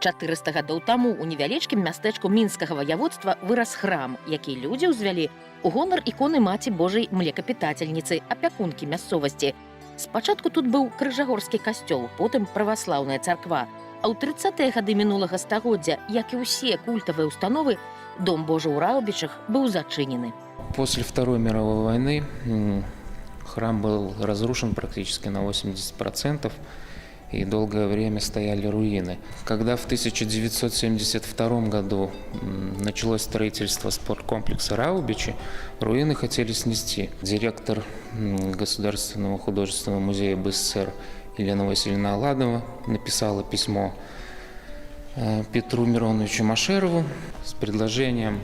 400 гадоў таму ў невялічкім мястэчку мінскага ваяводства вырас храм, які людзі ўзвялі у гонар іконы Маці Божай млекапітательніцы, апякункі мясцовасці. Спачатку тут быў крыжагорскі касцёл, потым праваслаўная царква. А ў 30-е гады мінулага стагоддзя, як і ўсе культавыя установы, Дом Божий ў Раубичах был зачинен. После Второй мировой войны храм был разрушен практически на 80%, и долгое время стояли руины. Когда в 1972 году началось строительство спорткомплекса Раубичи, руины хотели снести. Директор Государственного художественного музея БССР Елена Васильевна Аладова написала письмо Петру Мироновичу Машерову с предложением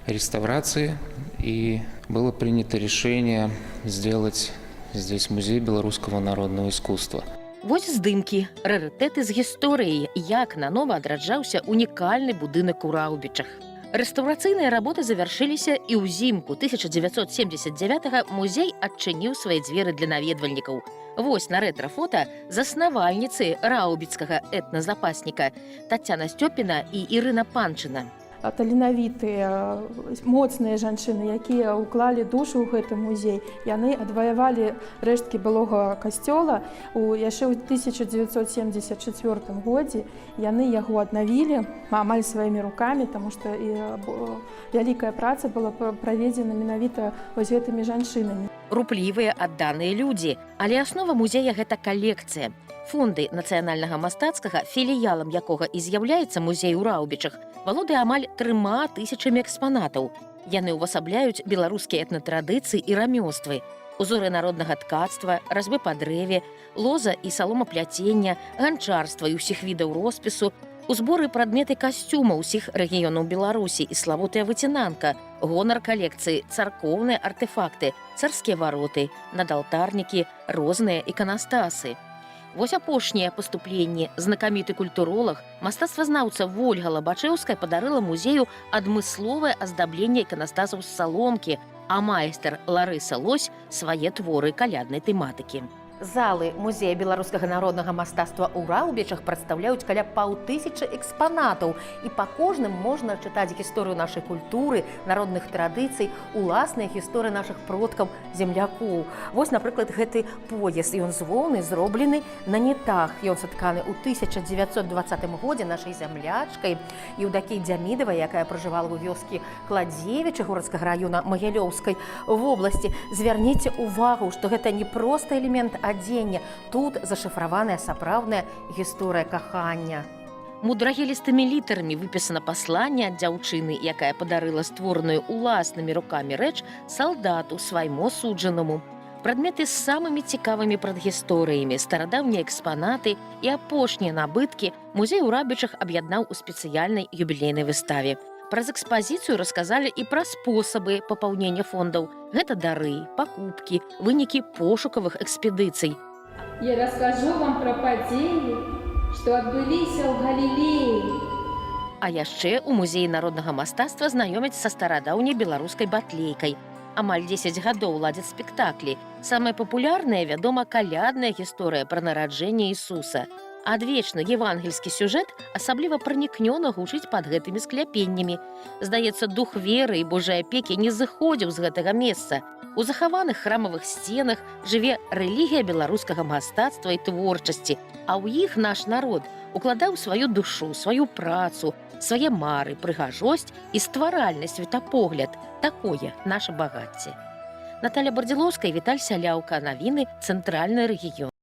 реставрации, и было принято решение сделать здесь музей белорусского народного искусства. Вось здымкі, рарытэты з гісторыяй, як нанова адраджаўся унікальны будынак у Раубичах. Рэстаўрацыйныя работы завяршыліся, і ўзімку 1979-го музей адчыніў свае дзверы для наведвальнікаў. Вось на рэтра-фота заснавальніцы раубіцкага этназапасніка Тацяна Стёпіна і Ірына Панчына. Таленавітыя, моцныя жанчыны, якія ўклалі душу ў гэты музей. Яны адваявалі рэшткі былога касцёла. Яшчэ ў 1974 годзе яны яго аднавілі амаль сваімі рукамі, таму што вялікая праца была праведзена менавіта вось гэтымі жанчынамі. Руплівыя, адданыя людзі, але аснова музея гэта калекцыя. Фонды нацыянальнага мастацкага, філіялам якога і з'яўляецца музей у Раубичах, валодае амаль 3000 экспанатаў. Яны ўвасабляюць беларускія этнатрадыцыі і рамёствы, узоры народнага ткацтва, разьбы па дрэве, лоза і саломапляцення, ганчарства і ўсіх відаў роспісу, узборы прадметы касцюма ўсіх рэгіёнаў Беларусі і славутая выцінанка, гонар калекцыі, царкоўныя артефакты, царскія вароты, надалтарнікі, розныя іканастасы. Вось апошнія паступленні. Знакаміты культуролог, мастацтвазнаўца Вольга Лабачэўская падарыла музею адмысловае аздабленне іканастасаў з саломкі, а майстар Ларыса Лось свае творы каляднай тэматыкі. Залы музея беларускага народнага мастацтва ў Раубичах прадстаўляюць каля 5000 экспанатаў, і па кожным можна чытаць гісторыю нашай культуры, народных традыцый, уласныя гісторыі нашых продкаў, землякоў. Вось, напрыклад, гэты пояс, ён з воўны, зроблены на нітах. Ён сатканы ў 1920 годзе нашай зямлячкай Еўдакіяй Дзямідавай, якая пражывала ў вёскі Кладзевіча горадскага раёна Магілёўскай вобласці. Звярніце ўвагу, што гэта не проста элемент адзення. Тут зашыфраваная сапраўдная гісторыя кахання. Мудрагелістымі літарамі выпісана пасланне ад дзяўчыны, якая падарыла створаную уласнымі рукамі рэч салдату свайму суджанаму. Прадметы з самымі цікавымі прадгісторыямі, старадаўнія экспанаты і апошнія набыткі музей у Раубичах аб'яднаў у спецыяльнай юбілейнай выставе. Праз экспазіцыю расказалі і пра спосабы папаўнення фондаў. Гэта дары, пакупкі, вынікі пошукавых экспедыцый. Я расскажу вам пра падзеі, што адбыліся ў Галілеі. А яшчэ ў музеі народнага мастацтва знаёмяць са старадаўняй беларускай батлейкай. Амаль 10 гадоў ладзяць спектаклі. Самая папулярная, вядома, калядная гісторыя пра нараджэнне Ісуса. Адвечны евангельскі сюжэт асабліва пранікнёна гучыць пад гэтымі скляпеннямі. Здаецца, дух веры і Божай апекі не зыходзіў з гэтага месца. У захаваных храмавых сценах жыве рэлігія беларускага мастацтва і творчасці, а ў іх наш народ укладаў сваю душу, сваю працу, свае мары, прыгажосць і стваральны светапогляд. Такое наша багацце. Наталя Бардзілоўская, Віталь Сяляўка. Навіны, Цэнтральны рэгіён.